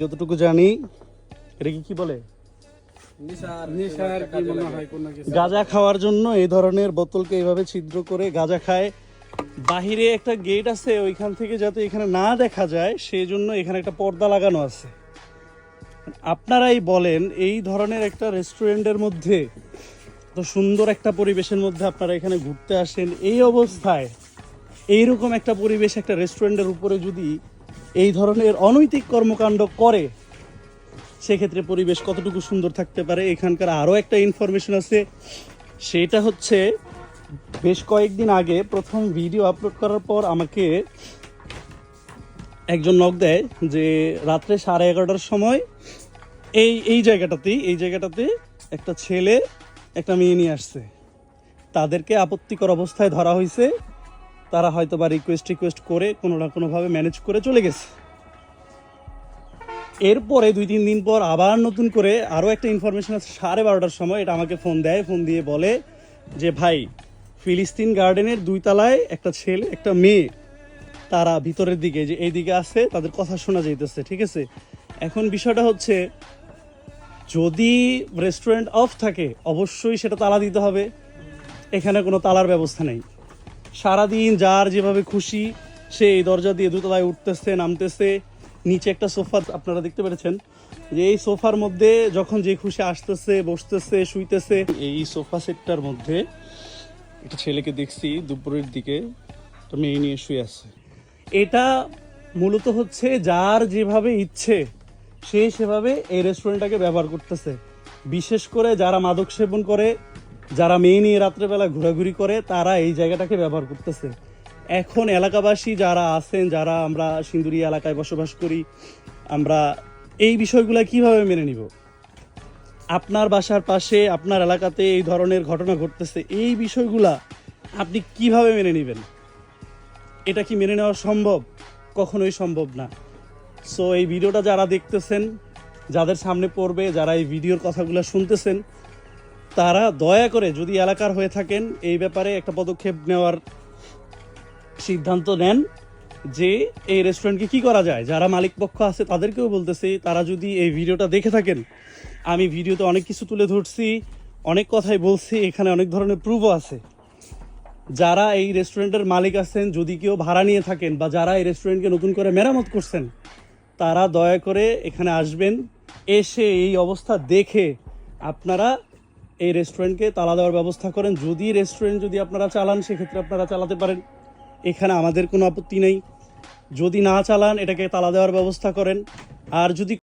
যতটুকু জানি এটা কি বলে, গাঁজা খাওয়ার জন্য এই ধরনের বোতলকে এইভাবে ছিদ্র করে গাঁজা খায়। বাহিরে একটা গেট আছে, ওইখান থেকে যাতে এখানে না দেখা যায় সেই জন্য এখানে একটা পর্দা লাগানো আছে। আপনারাই বলেন, এই ধরনের একটা রেস্টুরেন্টের মধ্যে, তো সুন্দর একটা পরিবেশের মধ্যে আপনারা এখানে ঘুরতে আসেন, এই অবস্থায় এইরকম একটা পরিবেশ একটা রেস্টুরেন্টের উপরে যদি এই ধরনের অনৈতিক কর্মকাণ্ড করে, সেক্ষেত্রে পরিবেশ কতটুকু সুন্দর থাকতে পারে। এখানকার আরও একটা ইনফরমেশন আছে, সেটা হচ্ছে বেশ কয়েকদিন আগে প্রথম ভিডিও আপলোড করার পর আমাকে একজন নক দেয় যে রাত্রে 11:30টার সময় এই জায়গাটাতে একটা ছেলে একটা মেয়ে নিয়ে আসছে। তাদেরকে আপত্তিকর অবস্থায় ধরা হয়েছে। তারা হয়তো বা রিকোয়েস্ট করে কোনো না কোনোভাবে ম্যানেজ করে চলে গেছে। এরপরে 2-3 দিন পর আবার নতুন করে আরও একটা ইনফরমেশন আছে। 12:30টার সময় এটা আমাকে ফোন দেয়, ফোন দিয়ে বলে যে ভাই, ফিলিস্তিন গার্ডেনের 2 তলায় একটা ছেলে একটা মেয়ে, তারা ভিতরের দিকে যে এইদিকে আছে, তাদের কথা শোনা যাইতেছে। ঠিক আছে, এখন বিষয়টা হচ্ছে, যদি রেস্টুরেন্ট অফ থাকে অবশ্যই সেটা তালা দিতে হবে। এখানে কোনো তালার ব্যবস্থা নেই। সারাদিন যার যেভাবে খুশি সে এই দরজা দিয়ে 2 তলায় উঠতেছে নামতেছে। নিচে একটা সোফা আপনারা দেখতে পেরেছেন, যে এই সোফার মধ্যে যখন যে খুশি আসতেছে, বসতেছে, শুইতেছে। এই সোফা সেটটার মধ্যে একটা ছেলেকে দেখছি দুপুরের দিকে, একটা মেয়ে নিয়ে শুয়ে আছে। এটা মূলত হচ্ছে যার যেভাবে ইচ্ছে সে সেভাবে এই রেস্টুরেন্টটাকে ব্যবহার করতেছে। বিশেষ করে যারা মাদক সেবন করে, যারা মেয়ে নিয়ে রাত্রেবেলা ঘোরাঘুরি করে, তারা এই জায়গাটাকে ব্যবহার করতেছে। এখন এলাকাবাসী যারা আছেন, যারা আমরা সিন্দুরি এলাকায় বসবাস করি, আমরা এই বিষয়গুলো কিভাবে মেনে নিব? আপনার বাসার পাশে আপনার এলাকাতে এই ধরনের ঘটনা ঘটতেছে, এই বিষয়গুলা আপনি কিভাবে মেনে নেবেন? এটা কি মেনে নেওয়া সম্ভব? কখনোই সম্ভব না। সো এই ভিডিওটা যারা দেখতেছেন, যাদের সামনে পড়বে, যারা এই ভিডিওর কথাগুলো শুনতেছেন, তারা দয়া করে যদি এলাকার হয়ে থাকেন এই ব্যাপারে একটা পদক্ষেপ নেওয়ার সিদ্ধান্ত নেন যে এই রেস্টুরেন্টকে কি করা যায়। যারা মালিক পক্ষ আছে তাদেরকেও বলতেছি, তারা যদি এই ভিডিওটা দেখে থাকেন, আমি ভিডিওতে অনেক কিছু তুলে ধরছি, অনেক কথাই বলছি, এখানে অনেক ধরনের প্রুফও আছে। যারা এই রেস্টুরেন্টের মালিক আছেন, যদি কেউ ভাড়া নিয়ে থাকেন বা যারা এই রেস্টুরেন্টকে নতুন করে মেরামত করছেন, তারা দয়া করে এখানে আসবেন। এসে এই অবস্থা দেখে আপনারা এই রেস্টুরেন্টকে তালা দেওয়ার ব্যবস্থা করেন। যদি রেস্টুরেন্ট যদি আপনারা চালান, সেক্ষেত্রে আপনারা চালাতে পারেন, এখানে আমাদের কোনো আপত্তি নেই। যদি না চালান, এটাকে তালা দেওয়ার ব্যবস্থা করেন। আর যদি